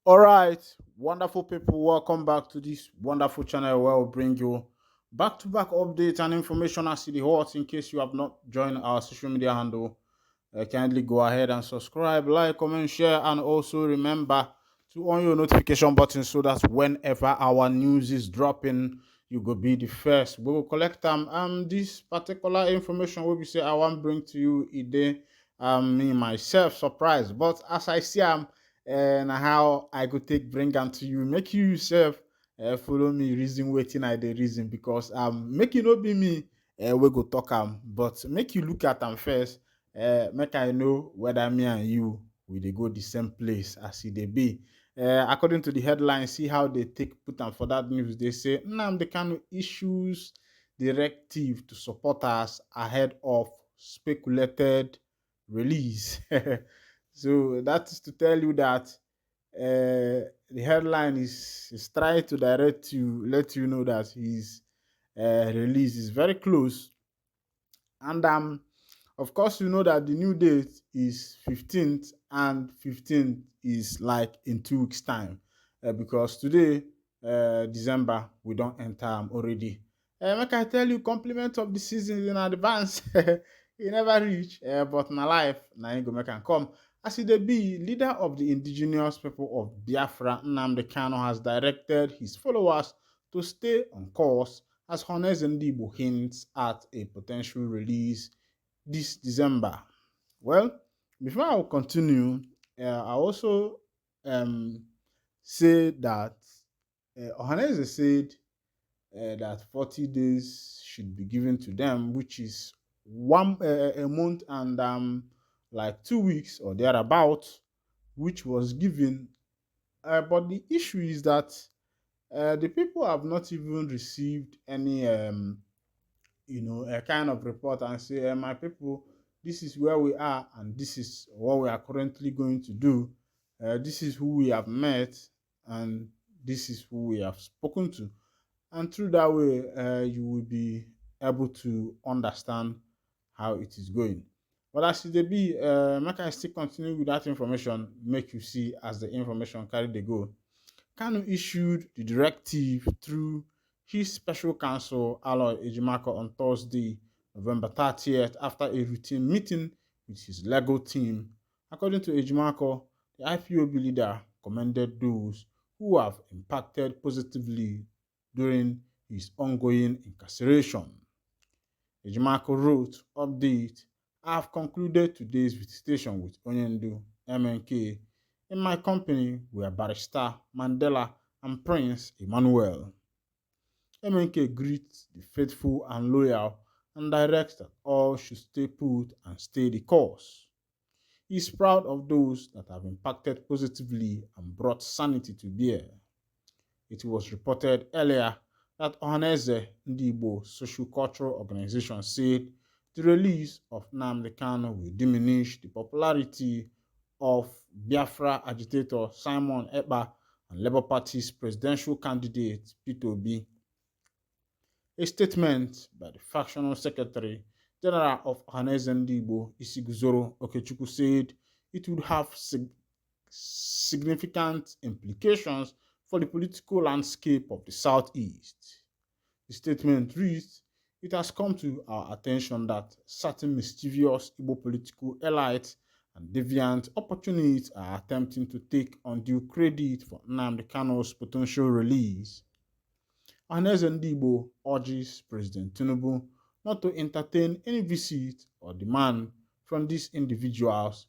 All right, wonderful people, welcome back to this wonderful channel where we bring you back-to-back updates and information as it hot. In case you have not joined our social media handle, kindly go ahead and subscribe, like, comment, share, and also remember to on your notification button so that whenever our news is dropping, you go be the first. We will collect this particular information we say I want bring to you a day. Me myself surprised, but as I see and how I could take bring them to you, make you yourself follow me reason waiting I the reason because make you not be me we go talk but make you look at them first make I know whether me and you will they go the same place as they be. According to the headline, see how they take put on for that news. They say Nnamdi Kanu issues directive to supporters ahead of speculated release. So that is to tell you that the headline is trying to direct you, let you know that his release is very close. And of course, you know that the new date is 15th, and 15th is like in 2 weeks' time. Because today, December, we don't enter already. Make I tell you, compliment of the season in advance. e never reach, but my life, now you go make am come. As it be, leader of the indigenous people of Biafra, Nnamdi Kanu, has directed his followers to stay on course as ohanezendigbo hints at a potential release this December. Well, before I will continue, I also um, say that Ohaneze said that 40 days should be given to them, which is a month and like 2 weeks or thereabout, which was given. But the issue is that the people have not even received any a kind of report and say, my people, this is where we are and this is what we are currently going to do. This is who we have met and this is who we have spoken to. And through that way, you will be able to understand how it is going. But as it be, make I still continue with that information, make you see as the information carry the go. Kanu issued the directive through his special counsel, Aloy Ejimako, on Thursday, November 30th, after a routine meeting with his legal team. According to Ejimako, the IPOB leader commended those who have impacted positively during his ongoing incarceration. Ejimako wrote, update, I have concluded today's visitation with Onyendu, MNK. In my company were Barrister Mandela and Prince Emmanuel. MNK greets the faithful and loyal and directs that all should stay put and stay the course. He is proud of those that have impacted positively and brought sanity to bear. It was reported earlier that ohanezendigbo social cultural organization said the release of Nnamdi Kanu will diminish the popularity of Biafra agitator Simon Ekpa and Labour Party's presidential candidate Peter Obi. A statement by the factional secretary general of ohanezendigbo Isiguzoro Okechukwu said it would have significant implications for the political landscape of the Southeast. The statement reads, it has come to our attention that certain mischievous Igbo political elites and deviant opportunists are attempting to take undue credit for Nnamdi Kanu's potential release. Ohanezendigbo urges President Tinubu not to entertain any visit or demand from these individuals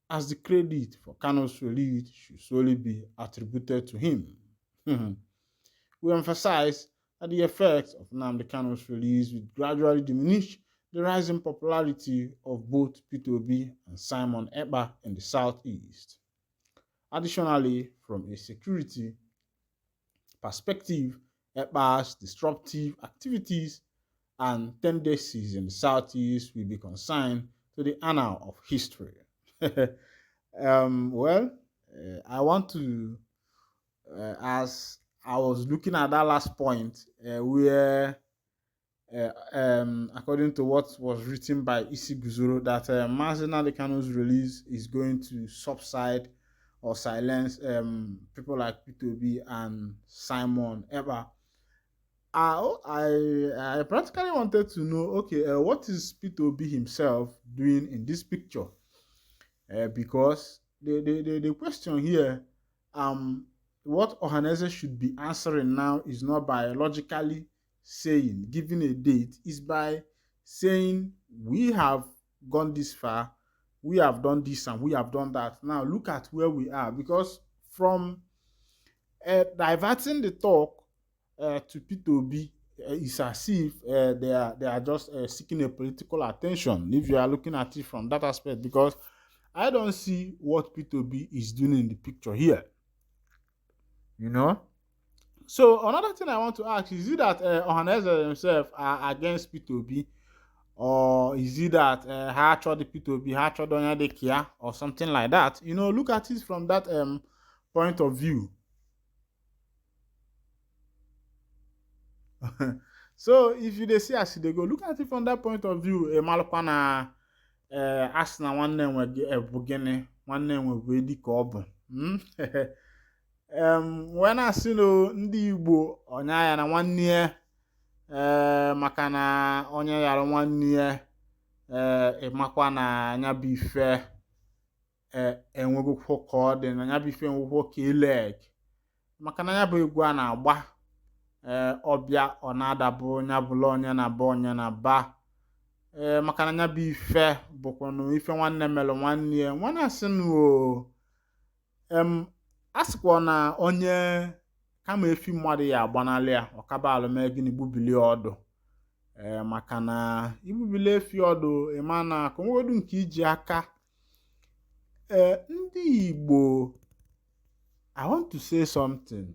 as the credit for Kanu's release should solely be attributed to him. We emphasize that the effects of Nnamdi Kanu's release will gradually diminish the rising popularity of both Peter Obi and Simon Ekpa in the Southeast. Additionally, from a security perspective, Ekpa's disruptive activities and tendencies in the Southeast will be consigned to the annal of history. Well, I want to, as I was looking at that last point, where, according to what was written by Isi Guzoro, that Mazi Kanu's release is going to subside or silence people like P2B and Simon ever. I practically wanted to know, okay, what is P2B himself doing in this picture? Because the question here, what Ohaneze should be answering now is not biologically saying, giving a date, is by saying, we have gone this far, we have done this and we have done that. Now look at where we are. Because from diverting the talk to P2B is as if they are just seeking a political attention, if you are looking at it from that aspect, because I don't see what P2B is doing in the picture here, you know. So another thing I want to ask, is it that Ohaneze himself are against P2B, or is it that ha chọrọ the P2B, ha chọrọ onye dị kia, or something like that? You know, look at it from that point of view. So if you dey see as they go, look at it from that point of view. Malụkwa na asị na nwanne nwe bụ gịnị, nwanne nwe bụ edi ka ọ bụ. Wee na-asị na ndị Igbo ọnya ya na nwanne ya, maka na onye yara nwanne ya, ịmakwa na anya bụ ife enwegokwo ka ọ dị, na anya bụ ife enwegokwo ka ileg, maka na anya bụ egwu a na-agba ọbịa ọ na-adabụ nya bụla onye na-aba onye na-aba, maka na nya bụ ife bụkwanụ ife nwanne melụ nwanne ya. Nwana asị asịkwa na onye kama efi mmadụ ya agbanalị ya, ọkaba alụme gịnị gbubili ọdụ, maka na igbubili efi ọdụ, ịma na ka onwegodu nke iji aka. Ndị Igbo, I want to say something,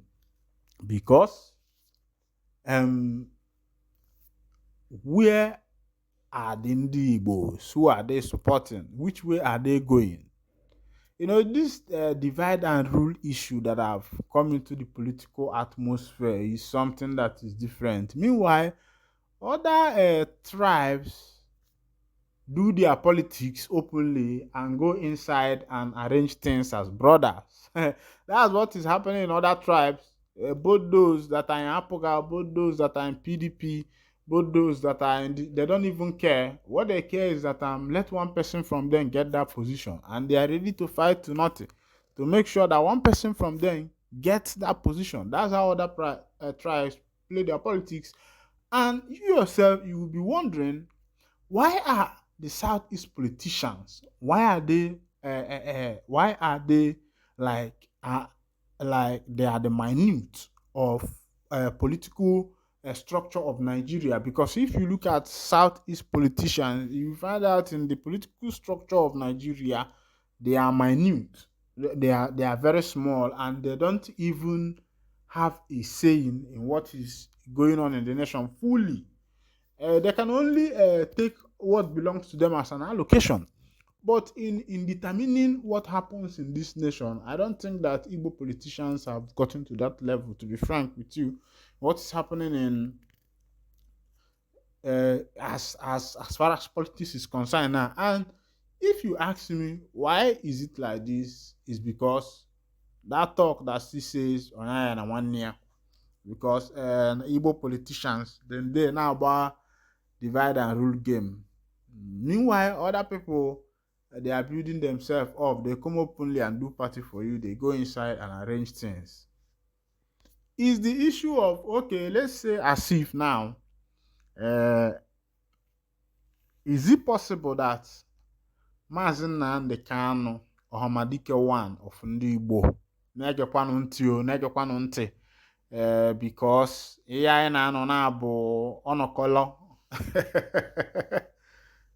because where are the Ndi Igbos? Who are they supporting? Which way are they going? You know, this divide and rule issue that have come into the political atmosphere is something that is different. Meanwhile, other tribes do their politics openly and go inside and arrange things as brothers. That's what is happening in other tribes. Both those that are in Apoga, both those that are in PDP, both those that are they don't even care. What they care is that let one person from them get that position, and they are ready to fight to nothing to make sure that one person from them gets that position. That's how other tribes play their politics. And you yourself, you will be wondering, why are the Southeast politicians, why are they like they are the minute of political structure of Nigeria? Because if you look at Southeast politicians, you find out in the political structure of Nigeria, they are minute. They are very small, and they don't even have a saying in what is going on in the nation fully. They can only take what belongs to them as an allocation. But in determining what happens in this nation, I don't think that Igbo politicians have gotten to that level, to be frank with you. What is happening in as far as politics is concerned now. And if you ask me why is it like this, is because that talk that she says on and 1 year, because Igbo politicians, then they now about divide and rule game. Meanwhile, other people, they are building themselves up. They come openly and do party for you. They go inside and arrange things. Is the issue of, okay, let's say as if now, is it possible that Mazi Nnamdi Kanu Ohamadike 1 of Ndị Igbo na-egekwanụ ntị o, na-egekwanụ ntị, because ihe anyị na-anọ na-abụ ọnọkọlọ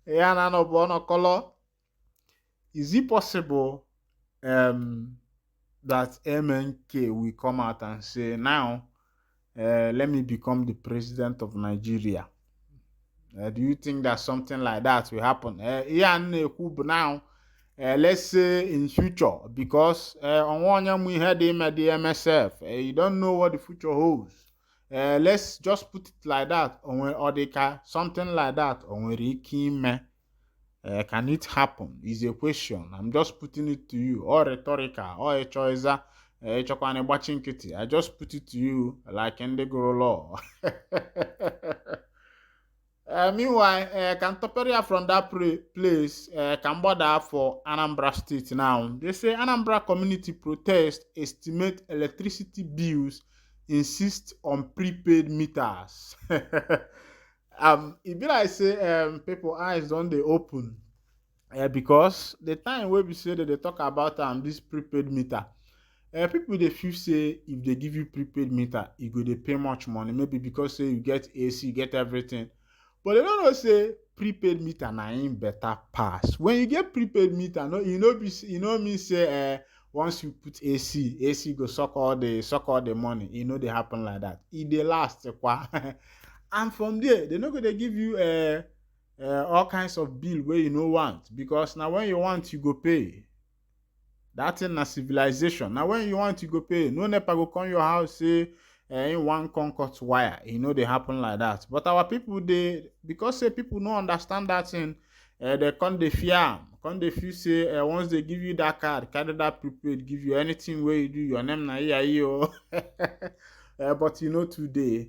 ihe a na-anọ bụ ọnọkọlọ. Is it possible that MNK will come out and say, now, let me become the president of Nigeria? Do you think that something like that will happen? Now, let's say in future, because on one hand we had him at the MSF, you don't know what the future holds. Let's just put it like that, or something like that, Can it happen? Is a question. I'm just putting it to you. Or rhetorical, or a choice. I just put it to you like in the law. Meanwhile, Cantoperia from that place can border for Anambra State now. They say Anambra community protest estimate electricity bills, insist on prepaid meters. It be like say people eyes don't they open because the time where we say that they talk about this prepaid meter. People they feel say if they give you prepaid meter, you go they pay much money. Maybe because say you get AC, you get everything. But they don't know say prepaid meter na im better pass. When you get prepaid meter, no, mean say once you put AC go suck all the money. They happen like that. It they last kwa. And from there, they not gonna give you all kinds of bill where you no want because now when you want you go pay. That thing na civilization. Now when you want you go pay. No nepa go come your house say in one cut wire. They happen like that. But our people they because say people no understand that thing, they come they fear am. Come they feel say once they give you that card, carry that prepaid, give you anything where you do your name na here. But today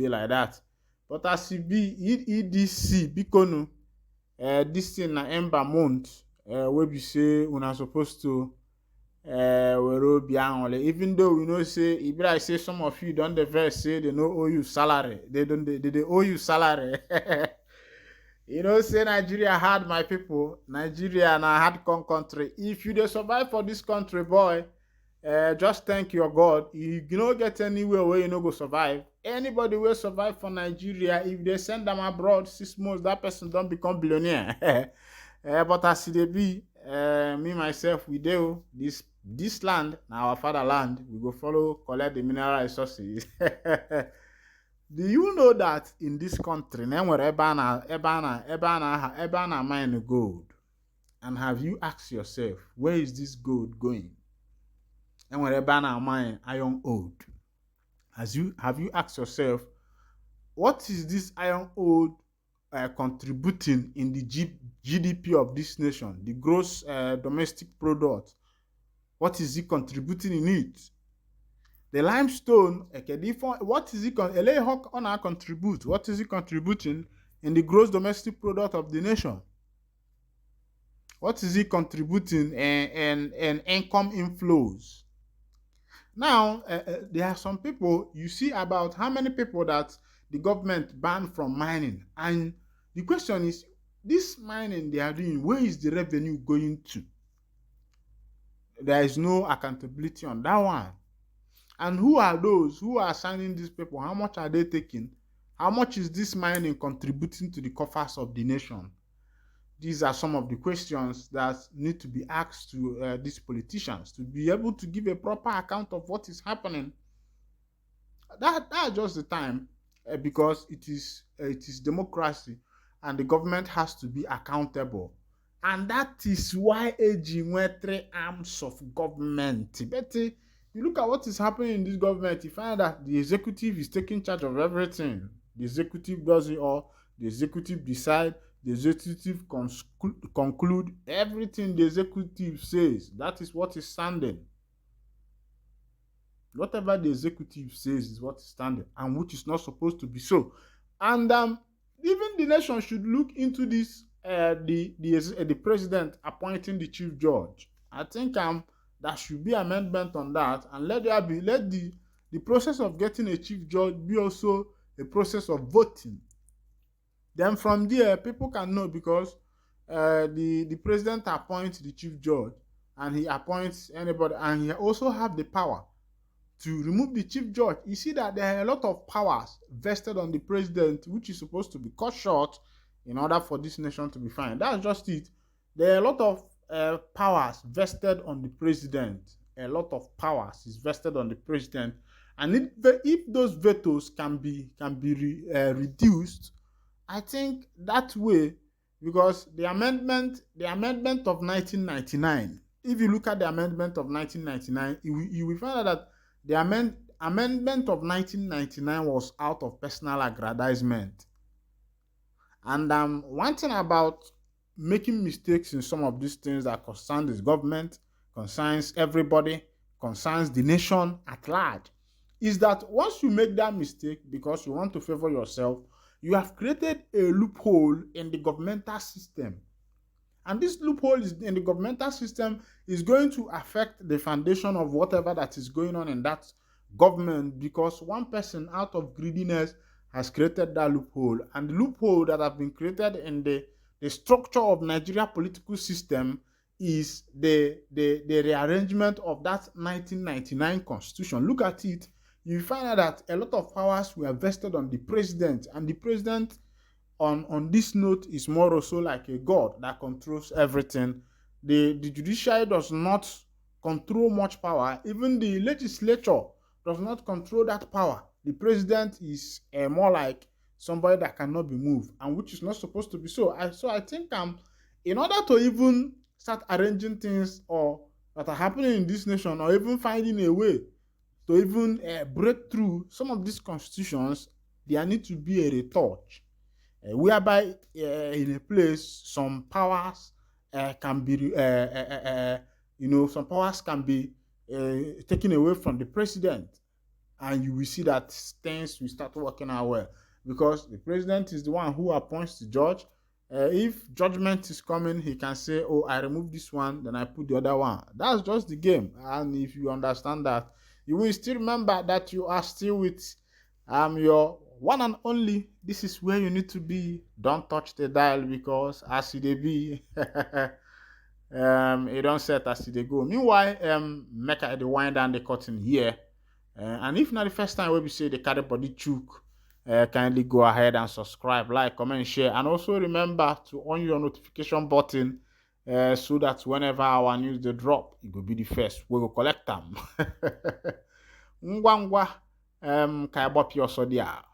like that. But as it be EDC Bikonu, this thing na ember month wey be say una supposed to were obi anwule, even though we know say e be like say some of you don dey vex say they no owe you salary, they owe you salary. Say Nigeria hard, my people. Nigeria na hard country. If you dey survive for this country, boy, just thank your God. You no get anywhere where you no go survive. Anybody will survive for Nigeria, if they send them abroad 6 months, that person don't become billionaire. But as it be, me myself, we do this land, now our fatherland, we go follow collect the mineral resources. Do you know that in this country, Ebana mine gold? And have you asked yourself, where is this gold going? And wherever now mine iron ore. Have you asked yourself, what is this iron ore contributing in the GDP of this nation, the gross domestic product? What is it contributing in it? The limestone, what is it contribute? What is it contributing in the gross domestic product of the nation? What is it contributing in income inflows? Now, there are some people, you see about how many people that the government banned from mining. And the question is, this mining they are doing, where is the revenue going to? There is no accountability on that one. And who are those who are signing these people? How much are they taking? How much is this mining contributing to the coffers of the nation? These are some of the questions that need to be asked to these politicians to be able to give a proper account of what is happening. That's just the time because it is democracy and the government has to be accountable. And that is why aging were 3 arms of government. But you look at what is happening in this government, you find that the executive is taking charge of everything. The executive does it all. The executive decide. The executive conclude everything the executive says. That is what is standing. Whatever the executive says is what is standing, and which is not supposed to be so. And even the nation should look into this. The president appointing the chief judge. I think there should be amendment on that, and let the process of getting a chief judge be also a process of voting. Then from there, people can know because the president appoints the chief judge and he appoints anybody, and he also have the power to remove the chief judge. You see that there are a lot of powers vested on the president, which is supposed to be cut short in order for this nation to be fine. That's just it. There are a lot of powers vested on the president. A lot of powers is vested on the president, and if those vetoes can be reduced, I think that way, because the amendment of 1999, if you look at the amendment of 1999, you will find out that the amendment of 1999 was out of personal aggrandizement. And one thing about making mistakes in some of these things that concern this government, concerns everybody, concerns the nation at large, is that once you make that mistake because you want to favor yourself, you have created a loophole in the governmental system. And this loophole is in the governmental system is going to affect the foundation of whatever that is going on in that government, because one person out of greediness has created that loophole. And the loophole that have been created in the structure of Nigeria political system is the rearrangement of that 1999 constitution. Look at it. You find out that a lot of powers were vested on the president, and the president on this note is more or so like a god that controls everything. The judiciary does not control much power. Even the legislature does not control that power. The president is more like somebody that cannot be moved, and which is not supposed to be so. I think in order to even start arranging things or that are happening in this nation, or even finding a way to even break through some of these constitutions, there need to be a retouch. Whereby in a place some powers can be some powers can be taken away from the president, and you will see that things will start working out well, because the president is the one who appoints the judge. If judgment is coming, he can say, oh, I remove this one, then I put the other one. That's just the game. And if you understand that, you will still remember that you are still with your one and only. This is where you need to be. Don't touch the dial, because as it be it don't set as it go. Meanwhile, make I the wind down the curtain here. And if not the first time we say the carry body chook, kindly go ahead and subscribe, like, comment, share, and also remember to on your notification button so that whenever our news they drop, it will be the first. We will collect them. Ngwa ngwa, kai bop your sodia.